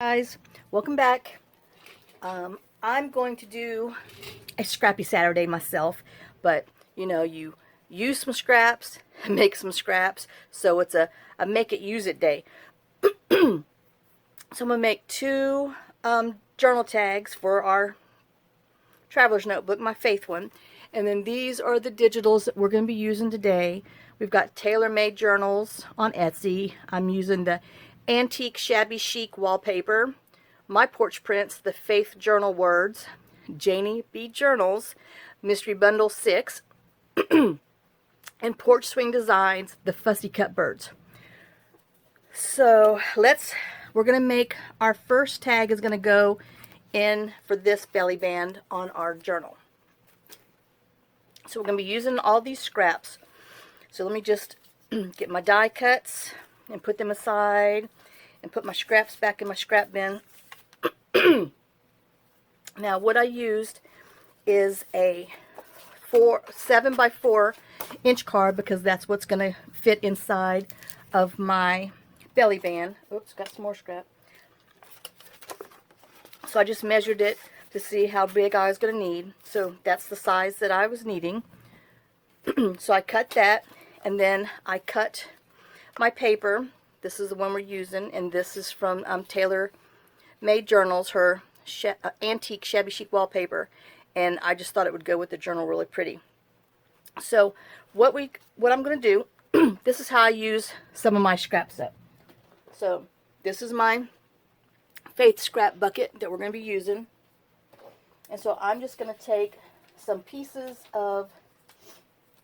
Guys, welcome back. I'm going to do a scrappy Saturday myself, but you use some scraps, make some scraps, so it's a make it use it day. So I'm gonna make two journal tags for our traveler's notebook, my faith one, and then these are the digitals that we're going to be using today. We've got tailor-made journals on Etsy. I'm using the antique shabby chic wallpaper, my porch prints, the faith journal words, Janie B journals, mystery bundle 6, and porch swing designs, the fussy cut birds. So we're going to make our first tag is going to go in for this belly band on our journal. So we're going to be using all these scraps. So let me just get my die cuts and put them aside and put my scraps back in my scrap bin. Now what I used is a 7 by 4 inch card because that's what's going to fit inside of my belly band. Oops, got some more scrap. So I just measured it to see how big I was going to need. So that's the size that I was needing. So I cut that, and then I cut my paper. This is the one we're using, and this is from Tailor Made Journals, her antique shabby chic wallpaper, and I just thought it would go with the journal really pretty. So what I'm going to do, this is how I use some of my scraps up. So this is my faith scrap bucket that we're going to be using, and so I'm just going to take some pieces of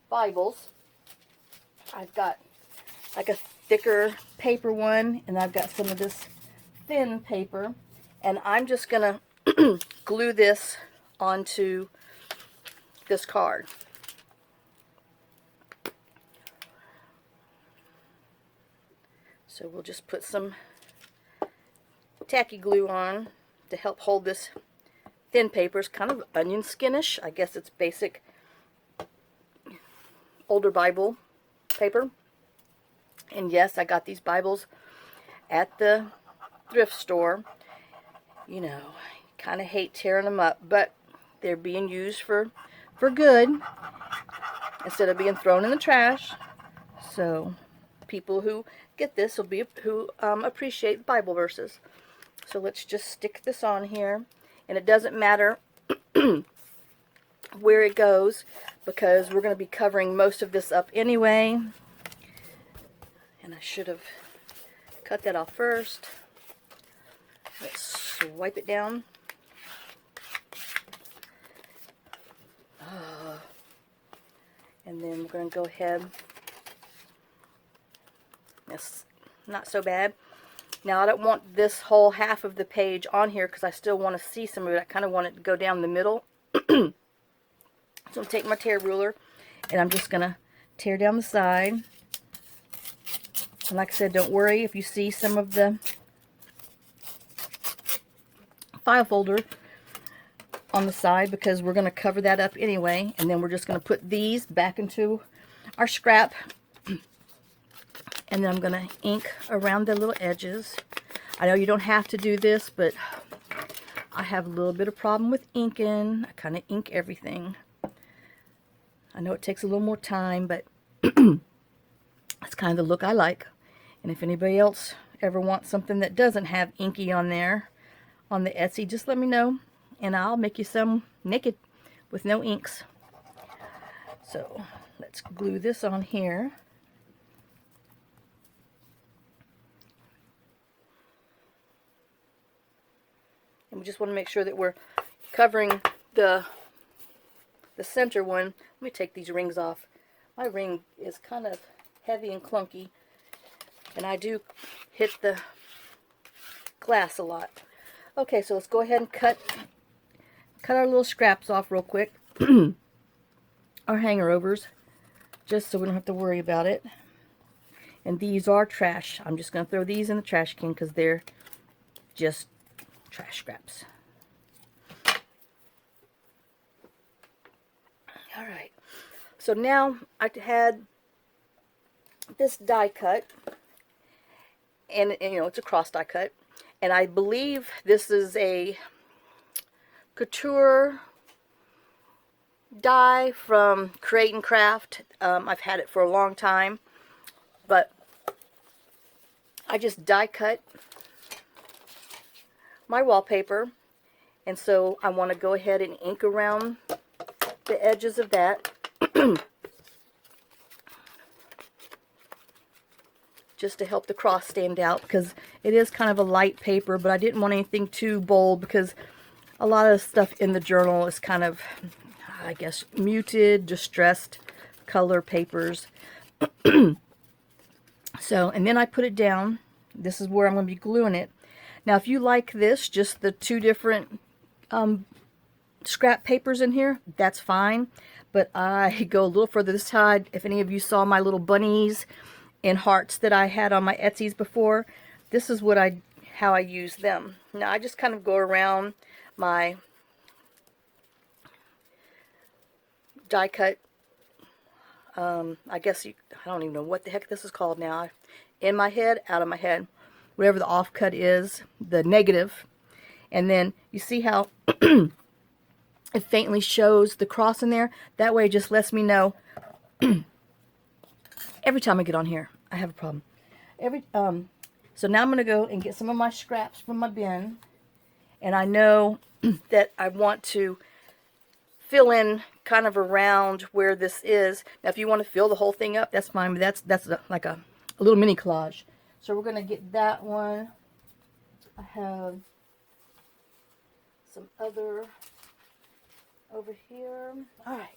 Bibles. I've got like a thicker paper one, and I've got some of this thin paper, and I'm just going to glue this onto this card. So we'll just put some tacky glue on to help hold this thin paper. It's kind of onion skinish. I guess it's basic older Bible paper. And yes, I got these Bibles at the thrift store. You know, kind of hate tearing them up, but they're being used for good instead of being thrown in the trash. So people who get this will be appreciate Bible verses. So let's just stick this on here, and it doesn't matter where it goes because we're going to be covering most of this up anyway. And I should have cut that off first. Let's swipe it down. And then we're going to go ahead. That's not so bad. Now I don't want this whole half of the page on here because I still want to see some of it. I kind of want it to go down the middle. So I'm take my tear ruler and I'm just going to tear down the side. And like I said, don't worry if you see some of the file folder on the side because we're going to cover that up anyway. And then we're just going to put these back into our scrap. And then I'm going to ink around the little edges. I know you don't have to do this, but I have a little bit of problem with inking. I kind of ink everything. I know it takes a little more time, but that's kind of the look I like. And if anybody else ever wants something that doesn't have inky on there, on the Etsy, just let me know, and I'll make you some naked with no inks. So let's glue this on here. And we just want to make sure that we're covering the center one. Let me take these rings off. My ring is kind of heavy and clunky, and I do hit the glass a lot. Okay, so let's go ahead and cut our little scraps off real quick. Our hanger overs, just so we don't have to worry about it. And these are trash. I'm just going to throw these in the trash can because they're just trash scraps. Alright, so now I had this die cut, and you know, it's a cross die cut, And I believe this is a couture die from Create and Craft. I've had it for a long time, but I just die cut my wallpaper, and so I want to go ahead and ink around the edges of that. Just to help the cross stand out, because it is kind of a light paper, but I didn't want anything too bold because a lot of stuff in the journal is kind of, I guess, muted, distressed color papers. So, and then I put it down. This is where I'm going to be gluing it. Now, if you like this, just the two different scrap papers in here, that's fine. But I go a little further this side. If any of you saw my little bunnies and hearts that I had on my Etsy's before, this is what how I use them. Now I just kind of go around my die cut, I guess I don't even know what the heck this is called now. In my head, out of my head, whatever the offcut is, the negative. And then you see how it faintly shows the cross in there. That way it just lets me know every time I get on here, I have a problem. So now I'm going to go and get some of my scraps from my bin. And I know that I want to fill in kind of around where this is. Now, if you want to fill the whole thing up, that's fine. But that's like a little mini collage. So we're going to get that one. I have some other over here. All right.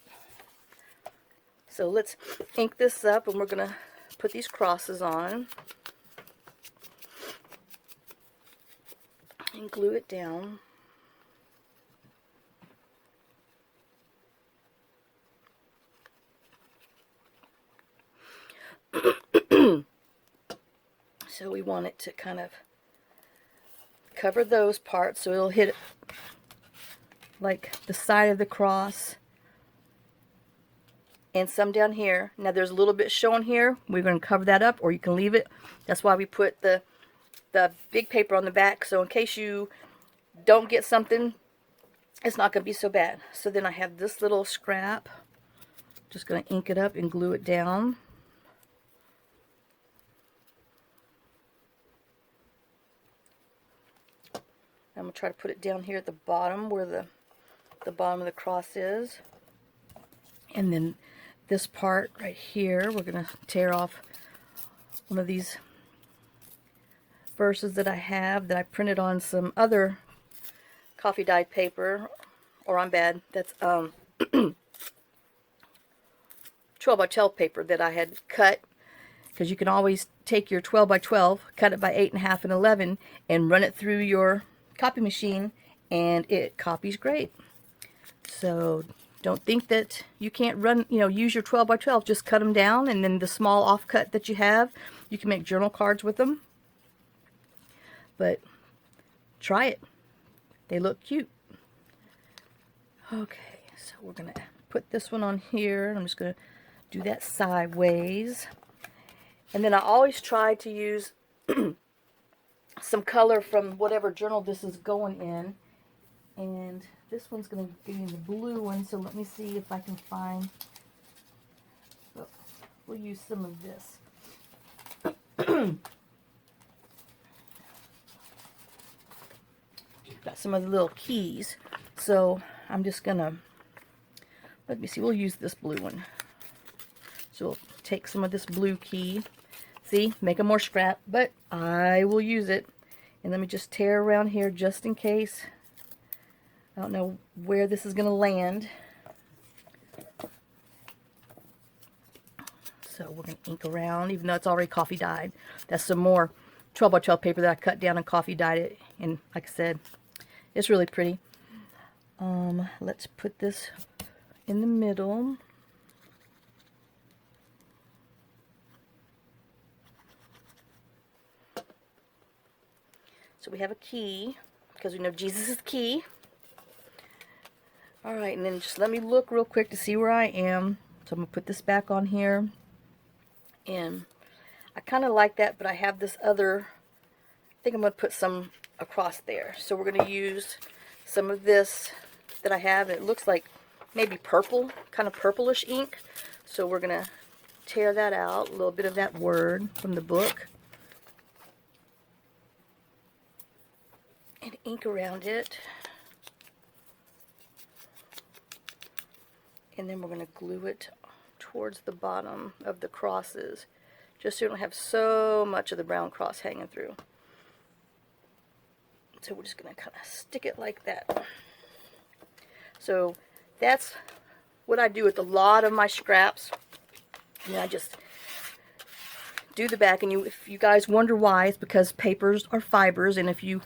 So let's ink this up, and we're going to put these crosses on and glue it down. So we want it to kind of cover those parts, so it'll hit like the side of the cross and some down here. Now there's a little bit showing here. We're going to cover that up, or you can leave it. That's why we put the big paper on the back, so in case you don't get something, it's not going to be so bad. So then I have this little scrap. Just going to ink it up and glue it down. I'm going to try to put it down here at the bottom where the bottom of the cross is. And then this part right here, we're going to tear off one of these verses that I have that I printed on some other coffee dyed paper, or I'm bad, that's 12 by 12 paper that I had cut, because you can always take your 12 by 12, cut it by 8.5 and 11, and run it through your copy machine, and it copies great. So don't think that you can't use your 12 by 12. Just cut them down, and then the small offcut that you have, you can make journal cards with them. But try it. They look cute. Okay, so we're going to put this one on here. I'm just going to do that sideways. And then I always try to use some color from whatever journal this is going in. And this one's going to be in the blue one, so let me see if I can find. Oh, we'll use some of this. Got some of the little keys, so I'm just going to, let me see, we'll use this blue one. So we'll take some of this blue key. See, make a more scrap, but I will use it. And let me just tear around here just in case. I don't know where this is going to land. So we're going to ink around, even though it's already coffee dyed. That's some more 12 by 12 paper that I cut down and coffee dyed it. And like I said, it's really pretty. Let's put this in the middle. So we have a key, because we know Jesus is key. Alright, and then just let me look real quick to see where I am. So I'm going to put this back on here. And I kind of like that, but I have this other, I think I'm going to put some across there. So we're going to use some of this that I have. It looks like maybe purple, kind of purplish ink. So we're going to tear that out, a little bit of that word from the book, and ink around it. And then we're going to glue it towards the bottom of the crosses, just so you don't have so much of the brown cross hanging through. So we're just going to kind of stick it like that. So that's what I do with a lot of my scraps. And I just do the back, and if you guys wonder why, it's because papers are fibers, and if you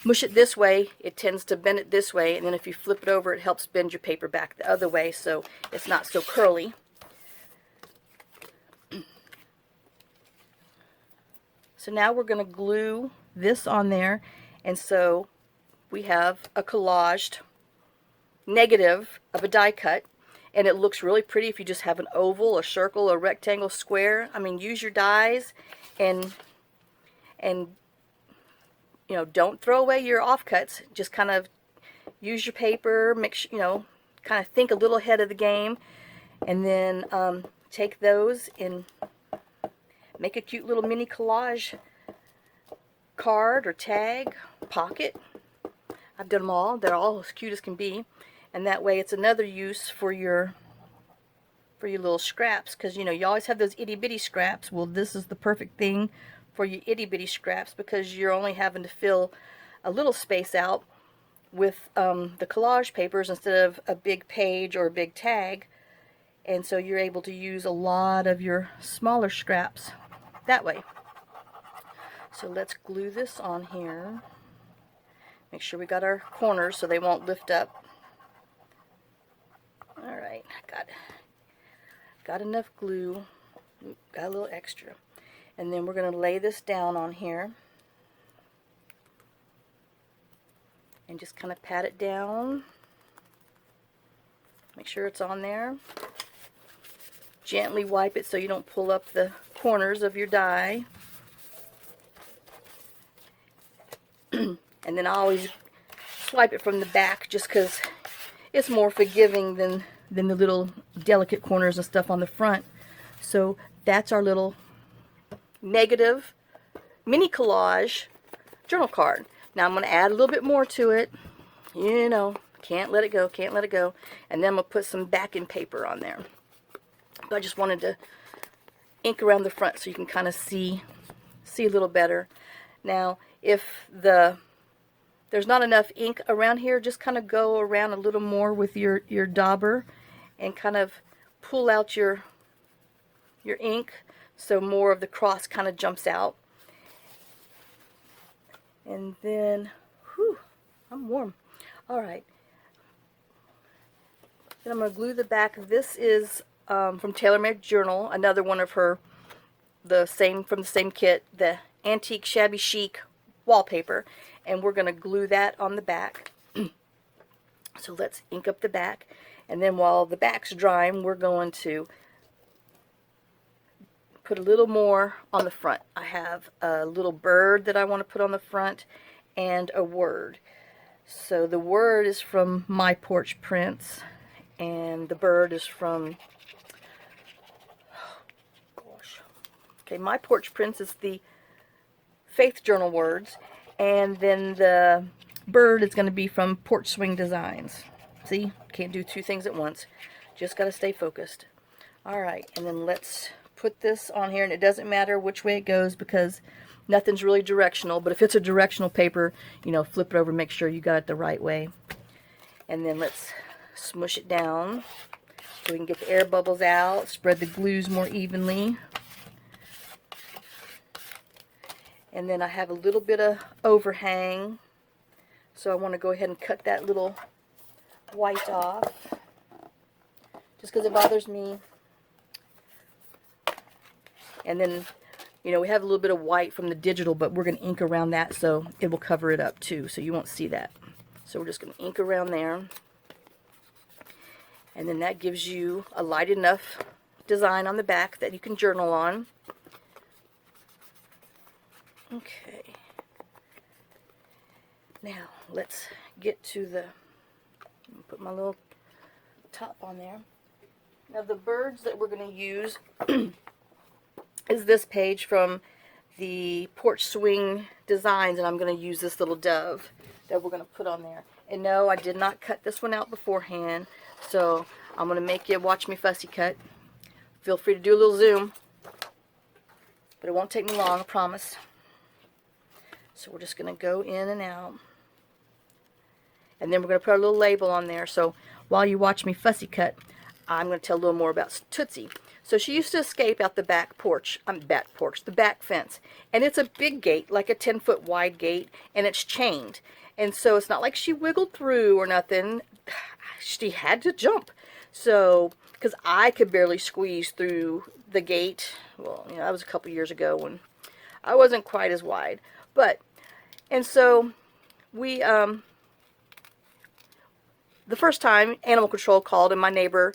mush it this way, it tends to bend it this way, and then if you flip it over, it helps bend your paper back the other way, so it's not so curly. So now we're going to glue this on there, and so we have a collaged negative of a die cut, and it looks really pretty if you just have an oval, a circle, a rectangle, square. I mean, use your dies, and you know, don't throw away your offcuts. Just kind of use your paper, make sure, you know, kind of think a little ahead of the game, and then take those and make a cute little mini collage card or tag, pocket. I've done them all. They're all as cute as can be, and that way it's another use for your little scraps, because you know you always have those itty bitty scraps. Well, this is the perfect thing for your itty bitty scraps, because you're only having to fill a little space out with the collage papers instead of a big page or a big tag, and so you're able to use a lot of your smaller scraps that way. So let's glue this on here. Make sure we got our corners so they won't lift up. Alright, got enough glue. Got a little extra. And then we're going to lay this down on here and just kind of pat it down. Make sure it's on there. Gently wipe it so you don't pull up the corners of your die. And then I always swipe it from the back, just because it's more forgiving than the little delicate corners and stuff on the front. So that's our little negative mini collage journal card. Now I'm going to add a little bit more to it. You know, can't let it go, can't let it go. And then I'm going to put some backing paper on there. But I just wanted to ink around the front so you can kind of see a little better. Now, if there's not enough ink around here, just kind of go around a little more with your dauber and kind of pull out your ink so more of the cross kind of jumps out. And then, whew, I'm warm. Alright. Then I'm going to glue the back. This is from TaylorMade Journal, another one of her, from the same kit, the Antique Shabby Chic wallpaper, and we're going to glue that on the back. So let's ink up the back, and then while the back's drying, we're going to put a little more on the front. I have a little bird that I want to put on the front and a word. So the word is from My Porch Prints, and the bird is from, okay, My Porch Prints is the Faith Journal words, and then the bird is going to be from Porch Swing Designs. See, can't do two things at once. Just got to stay focused. Alright, and then let's put this on here, and it doesn't matter which way it goes because nothing's really directional, but if it's a directional paper, you know, flip it over, make sure you got it the right way. And then let's smush it down so we can get the air bubbles out, spread the glues more evenly. And then I have a little bit of overhang, so I want to go ahead and cut that little white off, just because it bothers me. And then, you know, we have a little bit of white from the digital, but we're going to ink around that so it will cover it up too, so you won't see that. So we're just going to ink around there. And then that gives you a light enough design on the back that you can journal on. Okay. Now, let's get to the, put my little top on there. Now, the birds that we're going to use is this page from the Porch Swing Designs, and I'm going to use this little dove that we're going to put on there. And no, I did not cut this one out beforehand, so I'm going to make you watch me fussy cut. Feel free to do a little zoom, but it won't take me long, I promise. So we're just going to go in and out. And then we're going to put a little label on there. So while you watch me fussy cut, I'm going to tell a little more about Tootsie. So she used to escape out the back porch, the back fence. And it's a big gate, like a 10-foot wide gate, and it's chained. And so it's not like she wiggled through or nothing. She had to jump. So, because I could barely squeeze through the gate. Well, you know, that was a couple years ago when I wasn't quite as wide. But, and so we, the first time Animal Control called, and my neighbor,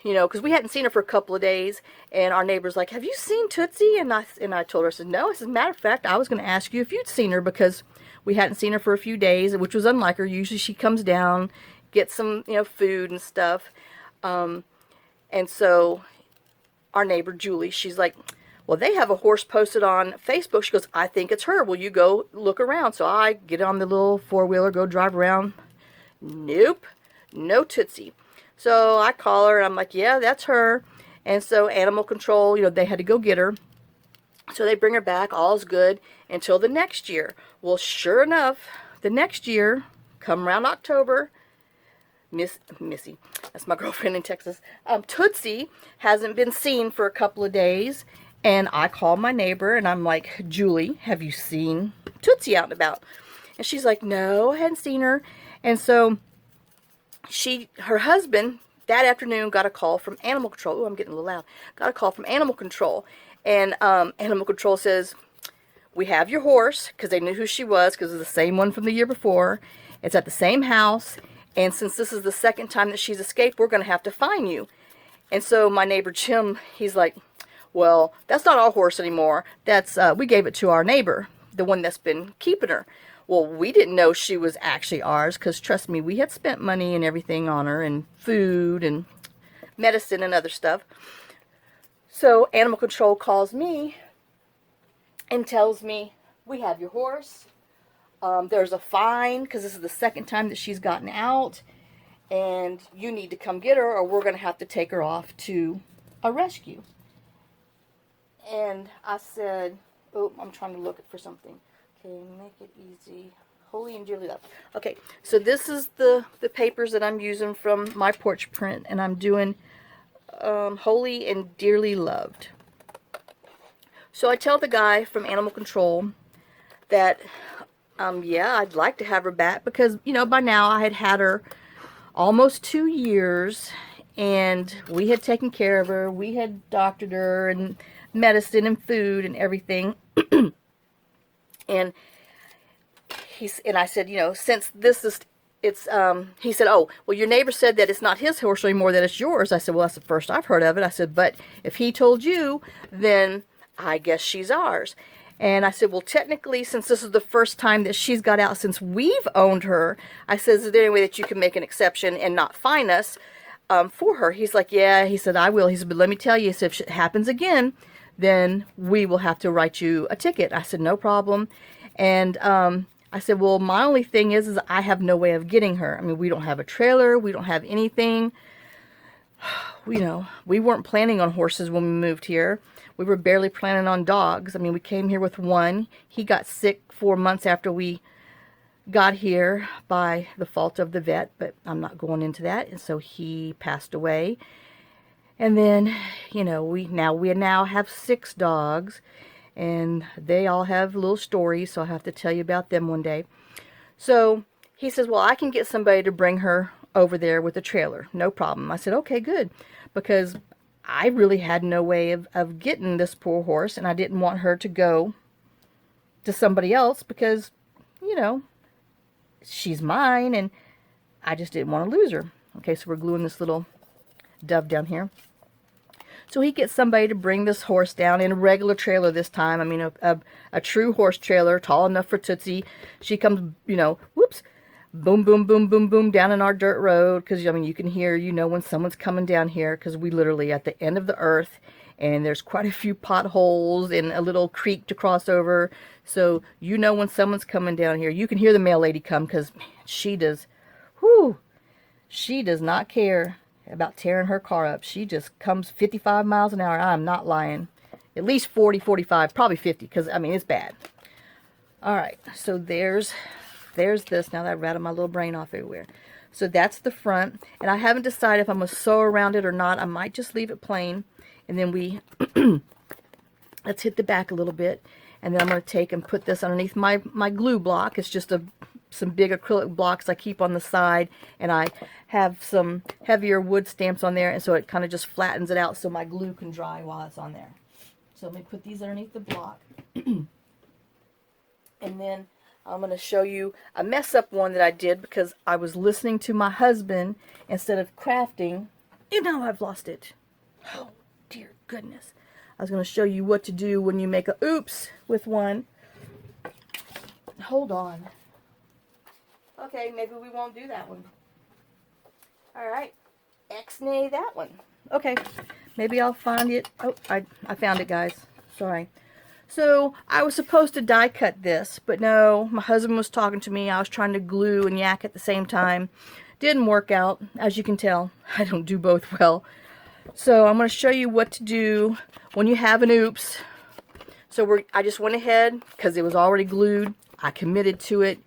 you know, because we hadn't seen her for a couple of days, and our neighbor's like, have you seen Tootsie? And I told her, I said, no. As a matter of fact, I was going to ask you if you'd seen her, because we hadn't seen her for a few days, which was unlike her. Usually she comes down, gets some, you know, food and stuff. And so our neighbor, Julie, she's like, well, they have a horse posted on Facebook. She goes, I think it's her. Will you go look around? So I get on the little four-wheeler, go drive around. Nope, no Tootsie. So I call her, and I'm like, yeah, that's her. And so Animal Control, you know, they had to go get her. So they bring her back, all's good, until the next year. Well, sure enough, the next year, come around October, Missy, that's my girlfriend in Texas, Tootsie hasn't been seen for a couple of days. And I call my neighbor, and I'm like, Julie, have you seen Tootsie out and about? And she's like, no, I hadn't seen her. And so her husband, that afternoon, got a call from Animal Control. Oh, I'm getting a little loud. Got a call from Animal Control. And Animal Control says, we have your horse, because they knew who she was, because it's the same one from the year before. It's at the same house. And since this is the second time that she's escaped, we're going to have to fine you. And so my neighbor Jim, he's like, well, that's not our horse anymore. That's we gave it to our neighbor, the one that's been keeping her. Well, we didn't know she was actually ours, because trust me, we had spent money and everything on her, and food and medicine and other stuff. So Animal Control calls me and tells me, we have your horse. There's a fine, because this is the second time that she's gotten out, and you need to come get her, or we're going to have to take her off to a rescue. And I said, oh, I'm trying to look for something. Okay, make it easy. Holy and dearly loved. Okay, so this is the papers that I'm using from my porch print, and I'm doing Holy and Dearly Loved. So I tell the guy from Animal Control that, yeah, I'd like to have her back, because, you know, by now I had her almost 2 years, and we had taken care of her. We had doctored her, and medicine and food and everything. And I said, you know, since this is, he said, oh, well, your neighbor said that it's not his horse anymore, that it's yours. I said, well, that's the first I've heard of it. I said, but if he told you, then I guess she's ours. And I said, well, technically, since this is the first time that she's got out since we've owned her, I said, is there any way that you can make an exception and not fine us for her? He's like, yeah. He said, I will. He said, but let me tell you, if it happens again, then we will have to write you a ticket. I said, no problem. And I said, well, my only thing is I have no way of getting her. I mean, we don't have a trailer. We don't have anything. You know, we weren't planning on horses when we moved here. We were barely planning on dogs. I mean, we came here with one. He got sick 4 months after we got here by the fault of the vet, but I'm not going into that. And so he passed away. And then, you know, we now have 6 dogs, and they all have little stories, so I'll have to tell you about them one day. So he says, well, I can get somebody to bring her over there with a trailer. No problem. I said, okay, good, because I really had no way of getting this poor horse, and I didn't want her to go to somebody else, because, you know, she's mine, and I just didn't want to lose her. Okay, so we're gluing this little dove down here. So he gets somebody to bring this horse down in a regular trailer this time. I mean, a true horse trailer, tall enough for Tootsie. She comes, you know, whoops, boom, boom, boom, boom, boom, down in our dirt road. Because, I mean, you can hear, you know, when someone's coming down here. Because we literally at the end of the earth. And there's quite a few potholes and a little creek to cross over. So you know when someone's coming down here. You can hear the mail lady come because she does, whoo, she does not care about tearing her car up. She just comes 55 miles an hour. I'm not lying. At least 40, 45, probably 50, because, I mean, it's bad. All right, so there's this. Now that I rattled my little brain off everywhere. So that's the front, and I haven't decided if I'm going to sew around it or not. I might just leave it plain, and then we, let's hit the back a little bit, and then I'm going to take and put this underneath my glue block. It's just some big acrylic blocks I keep on the side, and I have some heavier wood stamps on there, and so it kind of just flattens it out so my glue can dry while it's on there. So let me put these underneath the block. And then I'm going to show you a mess up one that I did because I was listening to my husband instead of crafting, and now I've lost it. Oh dear goodness. I was going to show you what to do when you make a oops with one. Hold on. Okay, maybe we won't do that one. Alright. X-nay that one. Okay. Maybe I'll find it. Oh, I found it, guys. Sorry. So, I was supposed to die cut this, but no, my husband was talking to me. I was trying to glue and yak at the same time. Didn't work out. As you can tell, I don't do both well. So, I'm going to show you what to do when you have an oops. So, I just went ahead, because it was already glued. I committed to it.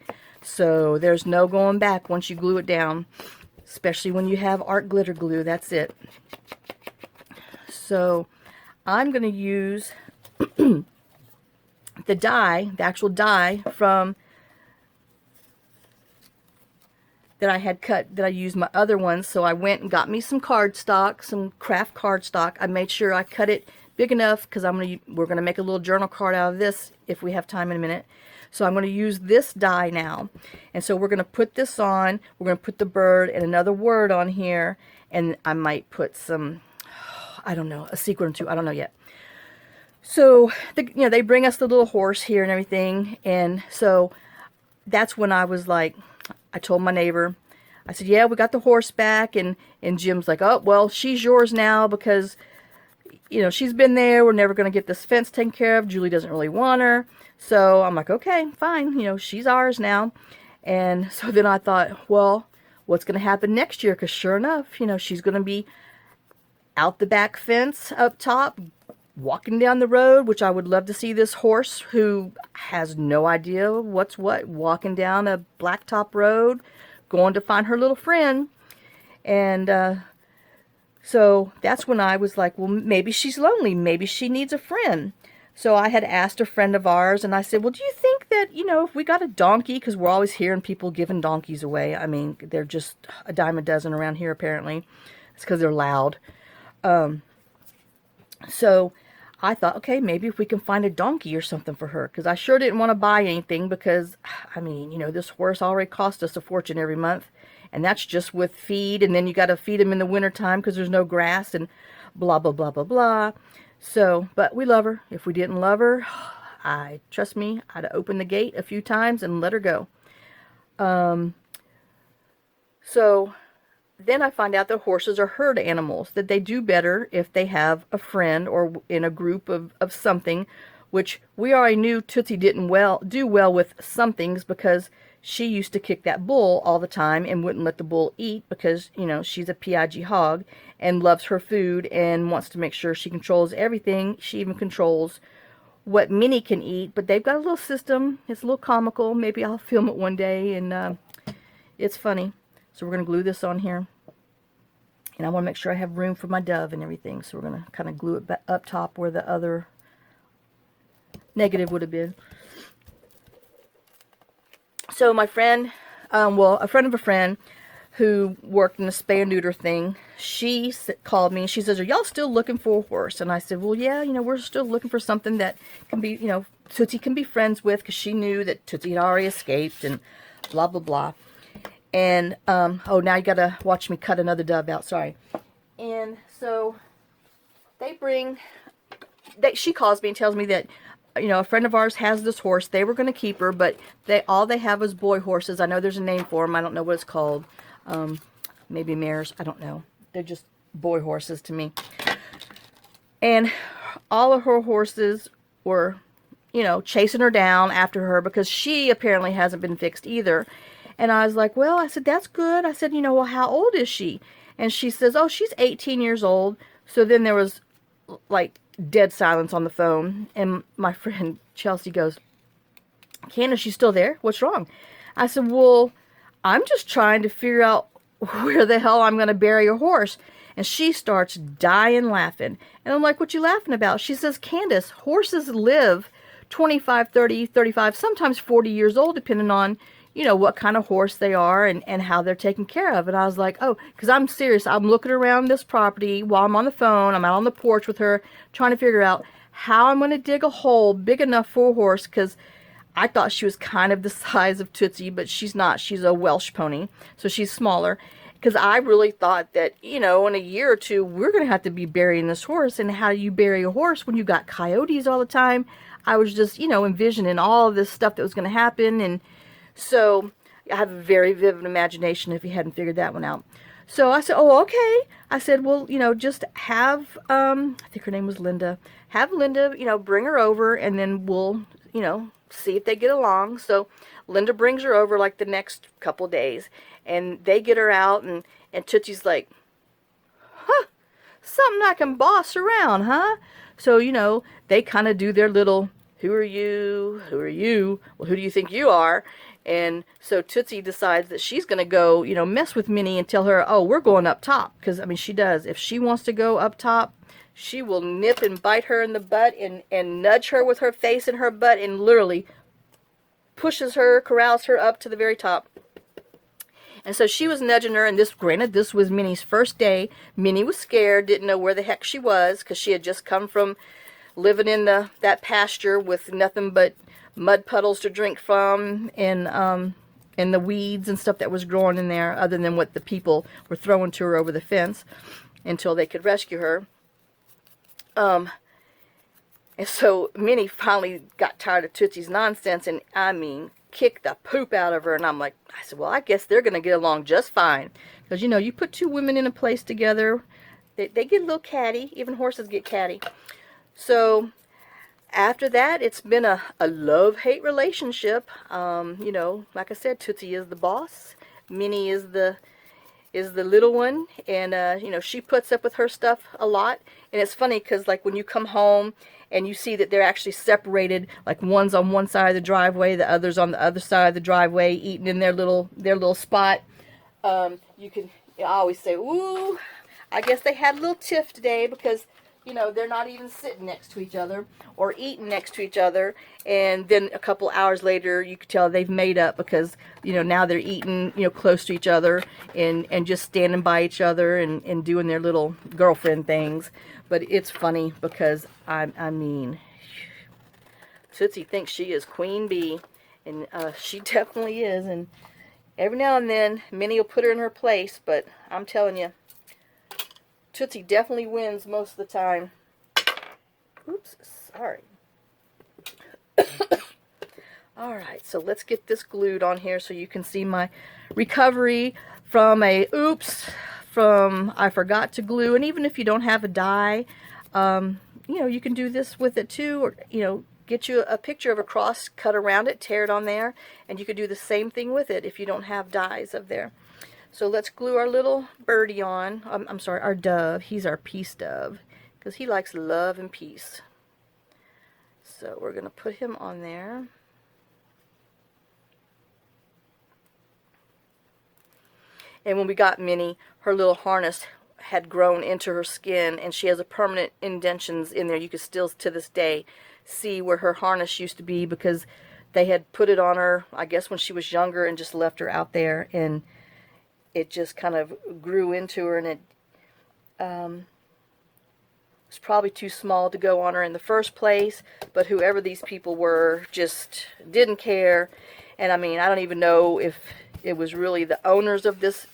So there's no going back once you glue it down, especially when you have art glitter glue. That's it. So I'm going to use the die, the actual die from that I had cut, that I used my other ones. So I went and got me some cardstock, some craft cardstock. I made sure I cut it big enough because we're going to make a little journal card out of this if we have time in a minute. So I'm going to use this die now. And so we're going to put this on. We're going to put the bird and another word on here. And I might put some, I don't know, a sequin or two. I don't know yet. So, they bring us the little horse here and everything. And so that's when I was like, I told my neighbor, I said, yeah, we got the horse back. And Jim's like, oh, well, she's yours now because, you know, she's been there. We're never going to get this fence taken care of. Julie doesn't really want her. So I'm like, okay, fine. You know, she's ours now. And so then I thought, well, what's going to happen next year? Because sure enough, you know, she's going to be out the back fence up top, walking down the road, which I would love to see this horse who has no idea what's what, walking down a blacktop road, going to find her little friend. And so that's when I was like, well, maybe she's lonely. Maybe she needs a friend. So I had asked a friend of ours, and I said, well, do you think that, you know, if we got a donkey, because we're always hearing people giving donkeys away. I mean, they're just a dime a dozen around here, apparently. It's because they're loud. So I thought, okay, maybe if we can find a donkey or something for her, because I sure didn't want to buy anything because, I mean, you know, this horse already cost us a fortune every month, and that's just with feed, and then you got to feed him in the wintertime because there's no grass and blah, blah, blah, blah, blah. So, but we love her. If we didn't love her, trust me, I'd open the gate a few times and let her go. So then I find out that horses are herd animals, that they do better if they have a friend or in a group of something, which we already knew Tootsie didn't do well with somethings because she used to kick that bull all the time and wouldn't let the bull eat because, you know, she's a PIG hog and loves her food and wants to make sure she controls everything. She even controls what Mini can eat, but they've got a little system. It's a little comical. Maybe I'll film it one day, and it's funny. So we're going to glue this on here. And I want to make sure I have room for my dove and everything. So we're going to kind of glue it back up top where the other negative would have been. So my friend, a friend of a friend who worked in the spay and neuter thing, she called me and she says, are y'all still looking for a horse? And I said, well, yeah, you know, we're still looking for something that can be, you know, Tootsie can be friends with, because she knew that Tootsie had already escaped and blah, blah, blah. And, oh, now you got to watch me cut another dove out. Sorry. And so they bring, she calls me and tells me that, you know, a friend of ours has this horse. They were going to keep her, but all they have is boy horses. I know there's a name for them. I don't know what it's called. Maybe mares. I don't know. They're just boy horses to me. And all of her horses were, you know, chasing her down after her because she apparently hasn't been fixed either. And I was like, well, I said, that's good. I said, you know, well, how old is she? And she says, oh, she's 18 years old. So then there was like dead silence on the phone. And my friend Chelsea goes, Candace, you still there? What's wrong? I said, well, I'm just trying to figure out where the hell I'm going to bury a horse. And she starts dying laughing. And I'm like, what you laughing about? She says, Candace, horses live 25, 30, 35, sometimes 40 years old, depending on, you know, what kind of horse they are and how they're taken care of. And I was like, oh, because I'm serious. I'm looking around this property while I'm on the phone. I'm out on the porch with her trying to figure out how I'm going to dig a hole big enough for a horse, because I thought she was kind of the size of Tootsie, but she's not. She's a Welsh pony, so she's smaller. Because I really thought that, you know, in a year or two, we're going to have to be burying this horse. And how do you bury a horse when you got coyotes all the time? I was just, you know, envisioning all of this stuff that was going to happen. And so I have a very vivid imagination if you hadn't figured that one out. So I said, oh, okay. I said, well, you know, just have, I think her name was Linda. Have Linda, you know, bring her over, and then we'll, you know, see if they get along. So Linda brings her over like the next couple days, and they get her out, and Tootsie's like, huh, something I can boss around, huh? So, you know, they kind of do their little, who are you? Who are you? Well, who do you think you are? And so Tootsie decides that she's going to go, you know, mess with Minnie and tell her, oh, we're going up top. Because, I mean, she does. If she wants to go up top, she will nip and bite her in the butt and nudge her with her face in her butt and literally pushes her, corrals her up to the very top. And so she was nudging her, and granted, this was Minnie's first day. Minnie was scared, didn't know where the heck she was, because she had just come from living in that pasture with nothing but mud puddles to drink from, and the weeds and stuff that was growing in there, other than what the people were throwing to her over the fence, until they could rescue her. And so Minnie finally got tired of Tootsie's nonsense, and I mean, kicked the poop out of her. And I said, well, I guess they're going to get along just fine. Because, you know, you put two women in a place together, they get a little catty. Even horses get catty. So after that, it's been a love-hate relationship. You know, like I said, Tootsie is the boss. Minnie is the little one, and you know, she puts up with her stuff a lot. And it's funny because, like, when you come home and you see that they're actually separated, like one's on one side of the driveway, the other's on the other side of the driveway, eating in their little spot. I always say, ooh, I guess they had a little tiff today, because, you know, they're not even sitting next to each other or eating next to each other. And then a couple hours later, you could tell they've made up, because, you know, now they're eating, you know, close to each other and just standing by each other and doing their little girlfriend things. But it's funny because, I mean, Tootsie thinks she is Queen Bee, and she definitely is. And every now and then, Minnie will put her in her place, but I'm telling you, Tootsie definitely wins most of the time. Oops, sorry. Alright, so let's get this glued on here so you can see my recovery from I forgot to glue. And even if you don't have a die, you know, you can do this with it too, or, you know, get you a picture of a cross, cut around it, tear it on there, and you could do the same thing with it if you don't have dies up there. So let's glue our little birdie on. I'm sorry, our dove. He's our peace dove, because he likes love and peace. So we're going to put him on there. And when we got Minnie, her little harness had grown into her skin, and she has a permanent indentions in there. You can still, to this day, see where her harness used to be, because they had put it on her, I guess, when she was younger, and just left her out there, and it just kind of grew into her, and it was probably too small to go on her in the first place, but whoever these people were just didn't care. And I mean, I don't even know if it was really the owners of this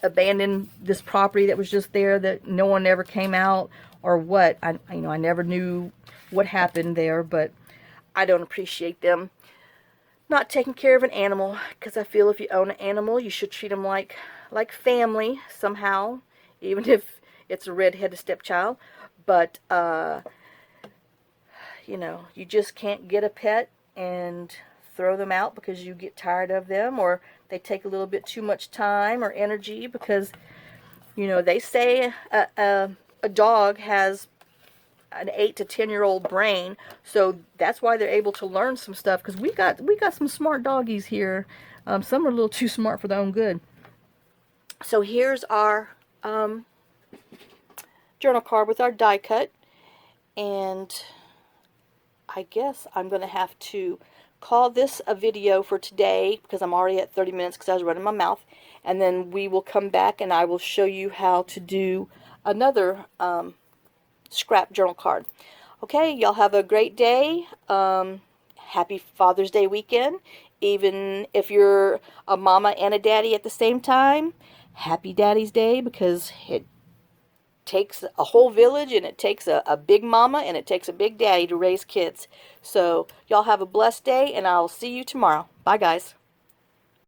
property that was just there, that no one ever came out, or what. I never knew what happened there, but I don't appreciate them not taking care of an animal, because I feel if you own an animal, you should treat them like family somehow, even if it's a red-headed stepchild. But you just can't get a pet and throw them out because you get tired of them, or they take a little bit too much time or energy, because they say a dog has an 8 to 10-year-old brain, so that's why they're able to learn some stuff, because we got some smart doggies here. Some are a little too smart for their own good. So here's our journal card with our die cut, and I guess I'm going to have to call this a video for today, because I'm already at 30 minutes because I was running my mouth, and then we will come back and I will show you how to do another scrap journal card. Okay, y'all have a great day. Happy Father's Day weekend. Even if you're a mama and a daddy at the same time, happy Daddy's Day, because it takes a whole village, and it takes a big mama and it takes a big daddy to raise kids. So y'all have a blessed day, and I'll see you tomorrow. Bye, guys.